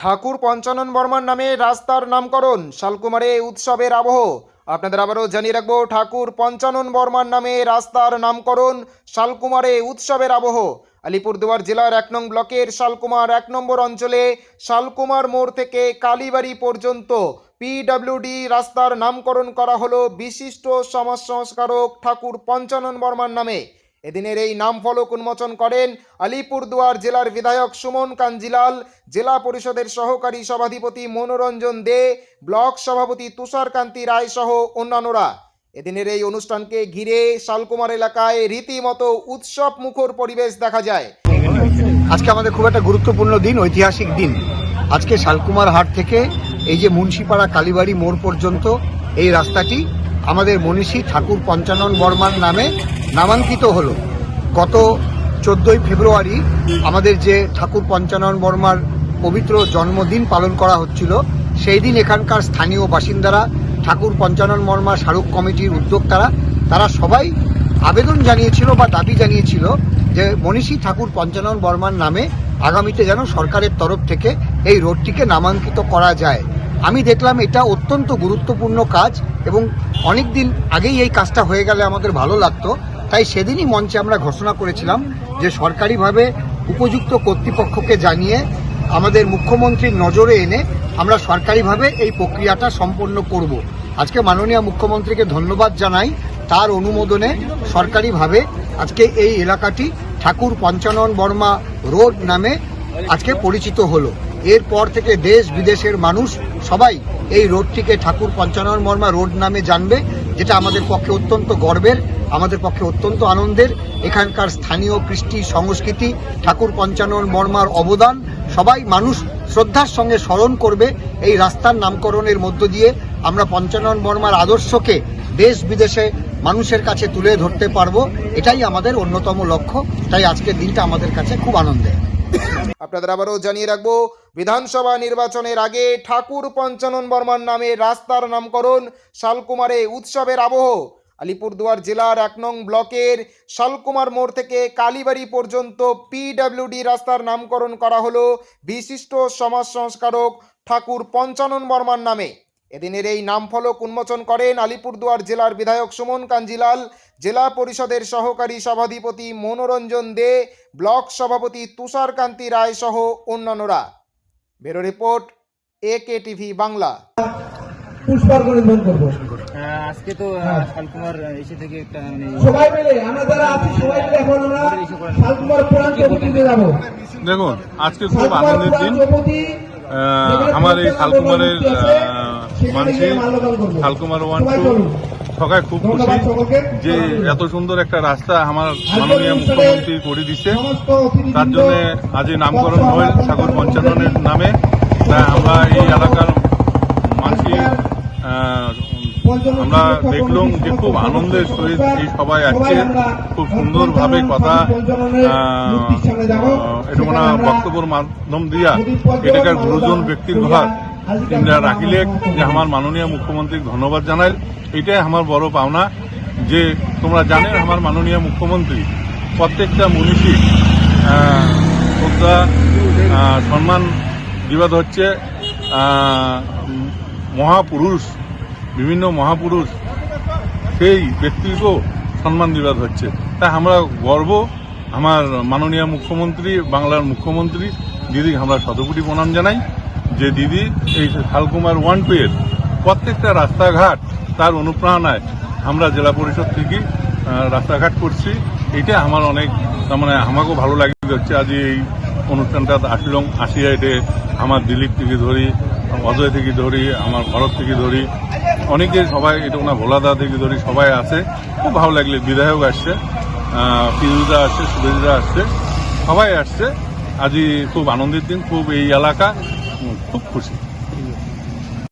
ঠাকুর পঞ্চানন বর্মার নামে রাস্তার নামকরণ, শালকুমারে উৎসবের আবহ। আপনাদের আবারও জানিয়ে রাখবো, ঠাকুর পঞ্চানন বর্মার নামে রাস্তার নামকরণ, শালকুমারে উৎসবের আবহ। আলিপুরদুয়ার জেলার 1 নং ব্লকের শালকুমার 1 নম্বর অঞ্চলে শালকুমার মোড় থেকে কালীবাড়ি পর্যন্ত পিডব্লিউডি রাস্তার নামকরণ করা হলো বিশিষ্ট সমাজ সংস্কারক ঠাকুর পঞ্চানন বর্মার নামে। এদিনের এই নাম ফলক উন্মোচন করেন আলিপুরদুয়ার জেলার বিধায়ক সুমন কাঞ্জিলাল, জেলা পরিষদের সহকারী সভাধিপতি মনোরঞ্জন দে, ব্লক সভাপতি তুষারকান্তি রায় সহ অন্যান্যরা। এদিনের এই অনুষ্ঠানকে ঘিরে শালকুমার এলাকায় রীতিমতো উৎসব মুখর পরিবেশ দেখা যায়। আজকে আমাদের খুব একটা গুরুত্বপূর্ণ দিন, ঐতিহাসিক দিন। আজকে শালকুমার হাট থেকে এই যে মুন্সিপাড়া কালীবাড়ি মোড় পর্যন্ত এই রাস্তাটি আমাদের মনীষী ঠাকুর পঞ্চানন বর্মার নামে নামাঙ্কিত হলো। গত 14ই ফেব্রুয়ারি আমাদের যে ঠাকুর পঞ্চানন বর্মার পবিত্র জন্মদিন পালন করা হচ্ছিল, সেই দিন এখানকার স্থানীয় বাসিন্দারা, ঠাকুর পঞ্চানন বর্মা স্মারক কমিটির উদ্যোক্তারা, তারা সবাই আবেদন জানিয়েছিল বা দাবি জানিয়েছিল যে মনীষী ঠাকুর পঞ্চানন বর্মার নামে আগামীতে যেন সরকারের তরফ থেকে এই রোডটিকে নামাঙ্কিত করা যায়। আমি দেখলাম এটা অত্যন্ত গুরুত্বপূর্ণ কাজ এবং অনেক দিন আগেই এই কাজটা হয়ে গেলে আমাদের ভালো লাগতো। তাই সেদিনই মঞ্চে আমরা ঘোষণা করেছিলাম যে সরকারিভাবে উপযুক্ত কর্তৃপক্ষকে জানিয়ে আমাদের মুখ্যমন্ত্রীর নজরে এনে আমরা সরকারিভাবে এই প্রক্রিয়াটা সম্পন্ন করব। আজকে মাননীয় মুখ্যমন্ত্রীকে ধন্যবাদ জানাই, তার অনুমোদনে সরকারিভাবে আজকে এই এলাকাটি ঠাকুর পঞ্চানন বর্মা রোড নামে আজকে পরিচিত হলো। এরপর থেকে দেশ বিদেশের মানুষ সবাই এই রোডটিকে ঠাকুর পঞ্চানন বর্মা রোড নামে জানবে, যেটা আমাদের পক্ষে অত্যন্ত গর্বের, আমাদের পক্ষে অত্যন্ত আনন্দের। এখানকার স্থানীয় কৃষ্টি সংস্কৃতি, ঠাকুর পঞ্চানন বর্মার অবদান সবাই মানুষ শ্রদ্ধার সঙ্গে স্মরণ করবে। এই রাস্তার নামকরণের মধ্য দিয়ে আমরা পঞ্চানন বর্মার আদর্শকে দেশ বিদেশে মানুষের কাছে তুলে ধরতে পারবো, এটাই আমাদের অন্যতম লক্ষ্য। তাই আজকের দিনটা আমাদের কাছে খুব আনন্দের। আপনাদের আবারও জানিয়ে রাখবো, বিধানসভা নির্বাচনের আগে ঠাকুর পঞ্চানন বর্মার নামে রাস্তার নামকরণ, শালকুমারে উৎসবের আবহ। আলিপুরদুয়ার জেলার 1 নং ব্লকের শালকুমার মোড় থেকে কালীবাড়ি পর্যন্ত পিডব্লিউডি রাস্তার নামকরণ করা হলো বিশিষ্ট সমাজ সংস্কারক ঠাকুর পঞ্চানন বর্মার নামে। এদিনের এই নাম ফলক উন্মোচন করেন আলিপুরদুয়ার জেলার বিধায়ক সুমন কাঞ্জিলাল, জেলা পরিষদের সহকারী সভাধিপতি মনোরঞ্জন দে, ব্লক সভাপতি তুষারকান্তি রায় সহ অন্যান্যরা। Bureau report, AKTV Bangla. আজকে তো শালকুমার এসে থেকে একটা সবাই মিলে আমরা যারা আছি সবাই মিলে এখন আমরা শালকুমার পুরাণ চৌপতিতে যাব। দেখুন, আজকে খুব আনন্দের দিন। আমার এই শালকুমারের মানসি শালকুমার 1-2 সবাই খুব খুশি যে এত সুন্দর একটা রাস্তা আমার মাননীয় মুখ্যমন্ত্রী করে দিচ্ছে। তার জন্য আজ এই নামকরণ হল ঠাকুর পঞ্চাননের নামে। তাই আমরা এই এলাকার মানসি আমরা দেখলাম যে খুব আনন্দের সহিত এই সবাই আসছে, খুব সুন্দরভাবে কথা এটা বক্তব্যের মাধ্যম দিয়া এটাকার গুরুজন ব্যক্তির ঘর ইন্দ্রা রাখিলে যে আমার মাননীয় মুখ্যমন্ত্রীকে ধন্যবাদ জানাই। এটাই আমার বড় পাওনা যে তোমরা জানেন আমার মাননীয় মুখ্যমন্ত্রী প্রত্যেকটা মনীষী শ্রদ্ধা সম্মান দিবাদ হচ্ছে। মহাপুরুষ, বিভিন্ন মহাপুরুষ সেই ব্যক্তিকেও সম্মান দিবাদ হচ্ছে। তাই আমরা গর্ব, আমার মাননীয় মুখ্যমন্ত্রী, বাংলার মুখ্যমন্ত্রী দিদি আমরা শতকোটি প্রণাম জানাই যে দিদি এই শালকুমার 1-2 এর প্রত্যেকটা রাস্তাঘাট তার অনুপ্রেরণায় আমরা জেলা পরিষদ থেকে রাস্তাঘাট করছি। এটা আমার অনেক আমাকেও ভালো লাগে হচ্ছে। আজ এই অনুষ্ঠানটা আসলাম, আসিয়া এটা আমার দিলীপ থেকে ধরি, অজয় থেকে ধরি, আমার ভরত থেকে ধরি, অনেকে সবাই এটা ভোলাদা থেকে ধরি সবাই আসে। খুব ভালো লাগলে বিধায়ক আসছে, পিজুদা আসছে, সুবেজদা আসছে, সবাই আসছে। আজ খুব আনন্দের দিন, খুব এই এলাকা খুব খুশি।